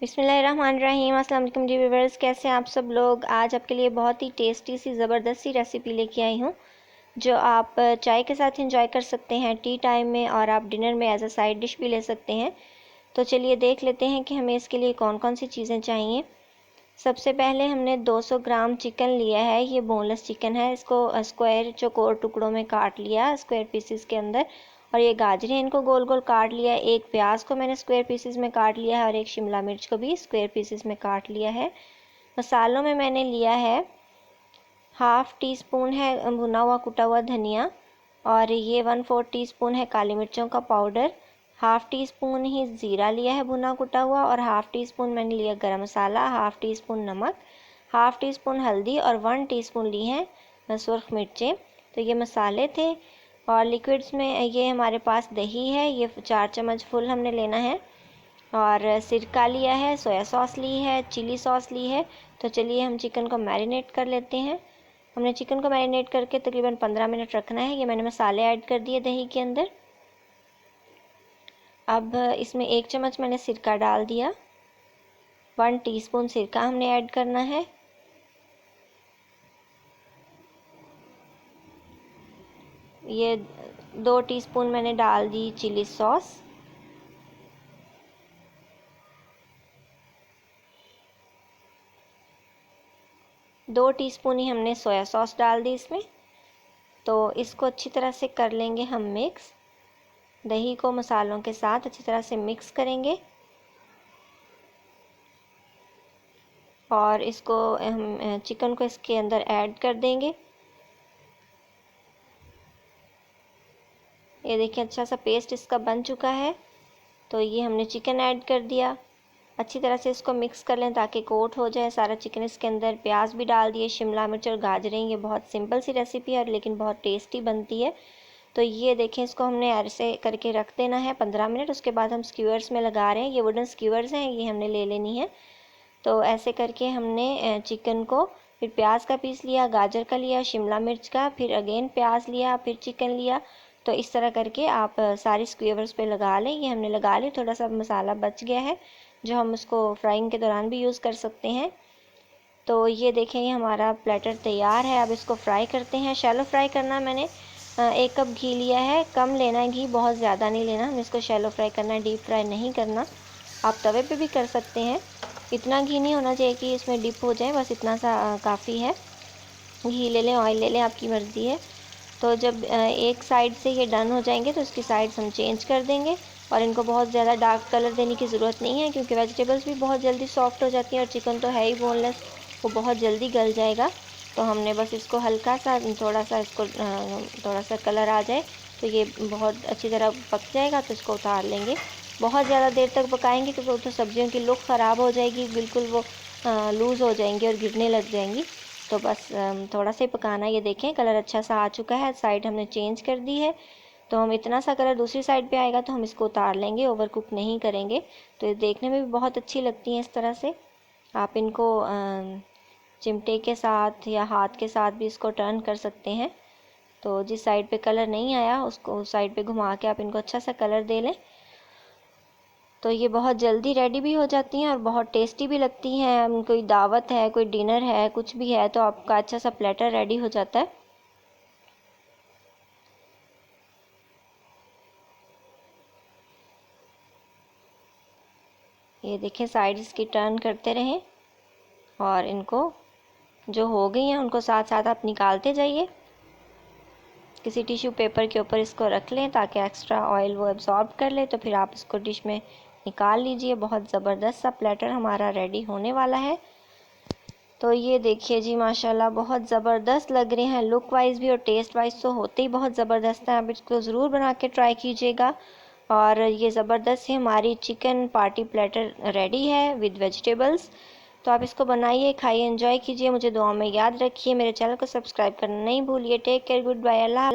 बिस्मिल्लाहिर्रहमानिर्रहीम। अस्सलाम वालेकुम जी व्यूअर्स, कैसे हैं आप सब लोग। आज आपके लिए बहुत ही टेस्टी सी ज़बरदस्त सी रेसिपी लेके आई हूँ जो आप चाय के साथ एंजॉय कर सकते हैं टी टाइम में, और आप डिनर में एज अ साइड डिश भी ले सकते हैं। तो चलिए देख लेते हैं कि हमें इसके लिए कौन कौन सी चीज़ें चाहिए। सबसे पहले हमने 200 ग्राम चिकन लिया है। ये बोनलेस चिकन है। इसको स्क्वायर चौकोर टुकड़ों में काट लिया, स्क्वायर पीसेस के अंदर। और ये गाजरें, इनको गोल गोल काट लिया। एक प्याज को मैंने स्क्वायर पीसेस में काट लिया है और एक शिमला मिर्च को भी स्क्वायर पीसेस में काट लिया है। मसालों में मैंने लिया है 1/2 टीस्पून है भुना हुआ कुटा हुआ धनिया, और ये 1/4 टीस्पून है काली मिर्चों का पाउडर। 1/2 टीस्पून ही ज़ीरा लिया है भुना कुटा हुआ, और 1/2 टीस्पून मैंने लिया गरम मसाला, 1/2 टीस्पून नमक, 1/2 टीस्पून हल्दी, और 1 टीस्पून ली हैं सुर्ख मिर्चें। तो ये मसाले थे। और लिक्विड्स में ये हमारे पास दही है, ये 4 चम्मच फुल हमने लेना है। और सिरका लिया है, सोया सॉस ली है, चिली सॉस ली है। तो चलिए हम चिकन को मैरिनेट कर लेते हैं। हमने चिकन को मैरिनेट करके तकरीबन 15 मिनट रखना है। ये मैंने मसाले ऐड कर दिए दही के अंदर। अब इसमें 1 चम्मच मैंने सिरका डाल दिया। 1 टीस्पून सिरका हमने ऐड करना है। ये 2 टीस्पून मैंने डाल दी चिली सॉस। दो टीस्पून ही हमने सोया सॉस डाल दी इसमें। तो इसको अच्छी तरह से कर लेंगे हम मिक्स। दही को मसालों के साथ अच्छी तरह से मिक्स करेंगे और इसको हम चिकन को इसके अंदर ऐड कर देंगे। ये देखिए अच्छा सा पेस्ट इसका बन चुका है। तो ये हमने चिकन ऐड कर दिया। अच्छी तरह से इसको मिक्स कर लें ताकि कोट हो जाए सारा चिकन इसके अंदर। प्याज भी डाल दिए, शिमला मिर्च और गाजरें। ये बहुत सिंपल सी रेसिपी है लेकिन बहुत टेस्टी बनती है। तो ये देखें, इसको हमने ऐसे करके रख देना है 15 मिनट। उसके बाद हम स्क्यूअर्स में लगा रहे हैं। ये वुडन स्क्यूअर्स हैं, ये हमने ले लेनी है। तो ऐसे करके हमने चिकन को, फिर प्याज का पीस लिया, गाजर का लिया, शिमला मिर्च का, फिर अगेन प्याज लिया, फिर चिकन लिया। तो इस तरह करके आप सारी स्क्यूअर्स पे लगा लें। ये हमने लगा ली। थोड़ा सा मसाला बच गया है जो हम उसको फ्राइंग के दौरान भी यूज़ कर सकते हैं। तो ये देखें, ये हमारा प्लेटर तैयार है। अब इसको फ्राई करते हैं। शैलो फ्राई करना है। मैंने 1 कप घी लिया है। कम लेना है घी, बहुत ज़्यादा नहीं लेना। हम इसको शैलो फ्राई करना है, डीप फ्राई नहीं करना। आप तवे पे भी कर सकते हैं। इतना घी नहीं होना चाहिए कि इसमें डिप हो जाए, बस इतना सा काफ़ी है। घी ले लें, ऑयल ले लें, आपकी मर्ज़ी है। तो जब एक साइड से ये डन हो जाएंगे तो इसकी साइड्स हम चेंज कर देंगे। और इनको बहुत ज़्यादा डार्क कलर देने की ज़रूरत नहीं है क्योंकि वेजिटेबल्स भी बहुत जल्दी सॉफ्ट हो जाती हैं और चिकन तो है ही बोनलेस, वो बहुत जल्दी गल जाएगा। तो हमने बस इसको हल्का सा, थोड़ा सा इसको थोड़ा सा कलर आ जाए तो ये बहुत अच्छी तरह पक जाएगा। तो इसको उतार लेंगे। बहुत ज़्यादा देर तक पकाएंगे क्योंकि तो सब्जियों की लुक ख़राब हो जाएगी, बिल्कुल वो लूज़ हो जाएंगी और गिरने लग जाएंगी। तो बस थोड़ा सा ही पकाना है। ये देखें कलर अच्छा सा आ चुका है। साइड हमने चेंज कर दी है। तो हम इतना सा कलर दूसरी साइड पे आएगा तो हम इसको उतार लेंगे, ओवर कुक नहीं करेंगे। तो ये देखने में भी बहुत अच्छी लगती हैं इस तरह से। आप इनको चिमटे के साथ या हाथ के साथ भी इसको टर्न कर सकते हैं। तो जिस साइड पे कलर नहीं आया उसको उस साइड पे घुमा के आप इनको अच्छा सा कलर दे लें। तो ये बहुत जल्दी रेडी भी हो जाती हैं और बहुत टेस्टी भी लगती हैं। कोई दावत है, कोई डिनर है, कुछ भी है तो आपका अच्छा सा प्लेटर रेडी हो जाता है। ये देखें, साइड्स की टर्न करते रहें और इनको जो हो गई हैं उनको साथ साथ आप निकालते जाइए। किसी टिश्यू पेपर के ऊपर इसको रख लें ताकि एक्स्ट्रा ऑयल वो एब्जॉर्ब कर ले। तो फिर आप इसको डिश में निकाल लीजिए। बहुत ज़बरदस्त सा प्लेटर हमारा रेडी होने वाला है। तो ये देखिए जी, माशाल्लाह बहुत ज़बरदस्त लग रहे हैं लुक वाइज भी और टेस्ट वाइज तो होते ही बहुत ज़बरदस्त हैं। आप इसको ज़रूर बना के ट्राई कीजिएगा। और ये ज़बरदस्त है, हमारी चिकन पार्टी प्लेटर रेडी है विद वेजिटेबल्स। तो आप इसको बनाइए, खाइए, एंजॉय कीजिए। मुझे दुआ में याद रखिए। मेरे चैनल को सब्सक्राइब करना नहीं भूलिए। टेक केयर, गुड बाय, अल्लाह।